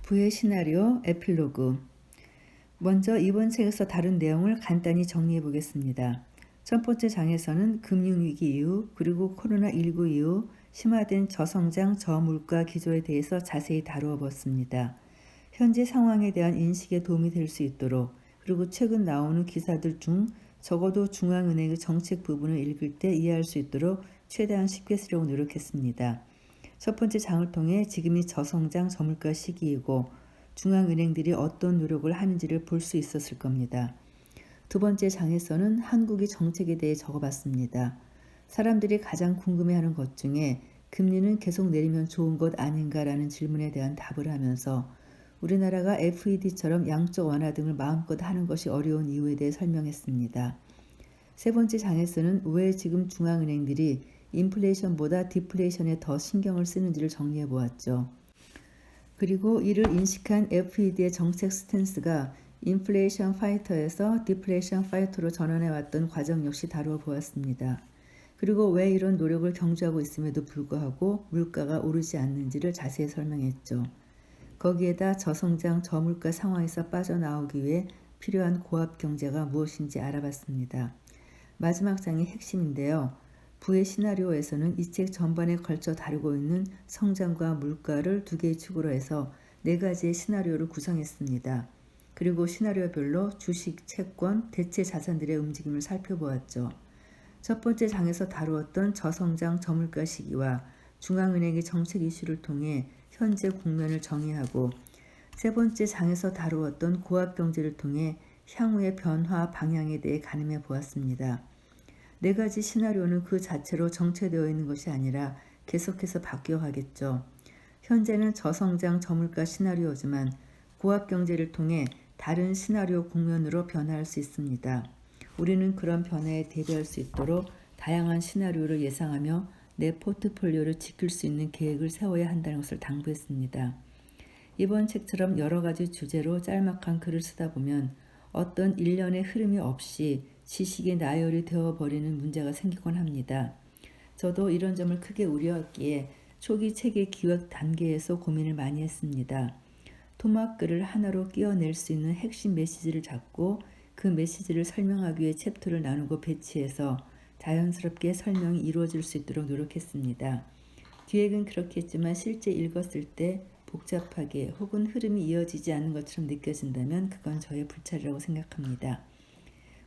부의 시나리오 에필로그. 먼저 이번 책에서 다룬 내용을 간단히 정리해 보겠습니다. 첫 번째 장에서는 금융위기 이후 그리고 코로나19 이후 심화된 저성장 저물가 기조에 대해서 자세히 다루어 봤습니다. 현재 상황에 대한 인식에 도움이 될 수 있도록 그리고 최근 나오는 기사들 중 적어도 중앙은행의 정책 부분을 읽을 때 이해할 수 있도록 최대한 쉽게 쓰려고 노력했습니다. 첫 번째 장을 통해 지금이 저성장 저물가 시기이고 중앙은행들이 어떤 노력을 하는지를 볼 수 있었을 겁니다. 두 번째 장에서는 한국의 정책에 대해 적어봤습니다. 사람들이 가장 궁금해하는 것 중에 금리는 계속 내리면 좋은 것 아닌가라는 질문에 대한 답을 하면서 우리나라가 FED처럼 양적 완화 등을 마음껏 하는 것이 어려운 이유에 대해 설명했습니다. 세 번째 장에서는 왜 지금 중앙은행들이 인플레이션보다 디플레이션에 더 신경을 쓰는지를 정리해 보았죠. 그리고 이를 인식한 FED의 정책 스탠스가 인플레이션 파이터에서 디플레이션 파이터로 전환해 왔던 과정 역시 다루어 보았습니다. 그리고 왜 이런 노력을 경주하고 있음에도 불구하고 물가가 오르지 않는지를 자세히 설명했죠. 거기에다 저성장 저물가 상황에서 빠져나오기 위해 필요한 고압 경제가 무엇인지 알아봤습니다. 마지막 장이 핵심인데요. 부의 시나리오에서는 이 책 전반에 걸쳐 다루고 있는 성장과 물가를 두 개의 축으로 해서 네 가지의 시나리오를 구성했습니다. 그리고 시나리오별로 주식, 채권, 대체 자산들의 움직임을 살펴보았죠. 첫 번째 장에서 다루었던 저성장 저물가 시기와 중앙은행의 정책 이슈를 통해 현재 국면을 정의하고 세 번째 장에서 다루었던 고압 경제를 통해 향후의 변화 방향에 대해 가늠해 보았습니다. 네 가지 시나리오는 그 자체로 정체되어 있는 것이 아니라 계속해서 바뀌어가겠죠. 현재는 저성장 저물가 시나리오지만 고압 경제를 통해 다른 시나리오 국면으로 변화할 수 있습니다. 우리는 그런 변화에 대비할 수 있도록 다양한 시나리오를 예상하며 내 포트폴리오를 지킬 수 있는 계획을 세워야 한다는 것을 당부했습니다. 이번 책처럼 여러 가지 주제로 짤막한 글을 쓰다 보면 어떤 일련의 흐름이 없이 지식이 나열이 되어버리는 문제가 생기곤 합니다. 저도 이런 점을 크게 우려했기에 초기 책의 기획 단계에서 고민을 많이 했습니다. 토막글을 하나로 끼워낼 수 있는 핵심 메시지를 잡고 그 메시지를 설명하기 위해 챕터를 나누고 배치해서 자연스럽게 설명이 이루어질 수 있도록 노력했습니다. 기획은 그렇게 했지만 실제 읽었을 때 복잡하게 혹은 흐름이 이어지지 않는 것처럼 느껴진다면 그건 저의 불찰이라고 생각합니다.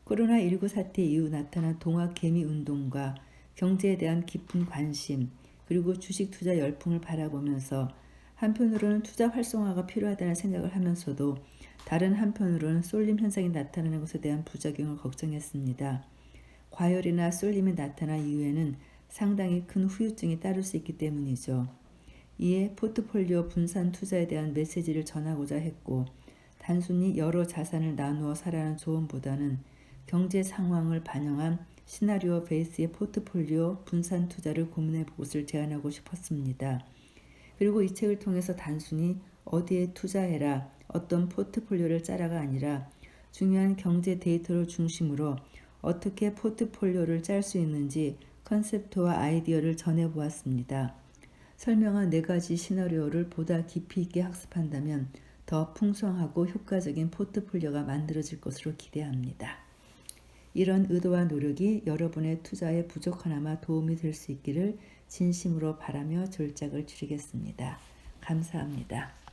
코로나19 사태 이후 나타난 동학개미 운동과 경제에 대한 깊은 관심 그리고 주식 투자 열풍을 바라보면서 한편으로는 투자 활성화가 필요하다는 생각을 하면서도 다른 한편으로는 쏠림 현상이 나타나는 것에 대한 부작용을 걱정했습니다. 과열이나 쏠림이 나타난 이후에는 상당히 큰 후유증이 따를 수 있기 때문이죠. 이에 포트폴리오 분산 투자에 대한 메시지를 전하고자 했고 단순히 여러 자산을 나누어 사라는 조언보다는 경제 상황을 반영한 시나리오 베이스의 포트폴리오 분산 투자를 고민해 볼 것을 제안하고 싶었습니다. 그리고 이 책을 통해서 단순히 어디에 투자해라 어떤 포트폴리오를 짜라가 아니라 중요한 경제 데이터를 중심으로 어떻게 포트폴리오를 짤 수 있는지 컨셉트와 아이디어를 전해보았습니다. 설명한 네 가지 시나리오를 보다 깊이 있게 학습한다면 더 풍성하고 효과적인 포트폴리오가 만들어질 것으로 기대합니다. 이런 의도와 노력이 여러분의 투자에 부족하나마 도움이 될 수 있기를 진심으로 바라며 졸작을 줄이겠습니다. 감사합니다.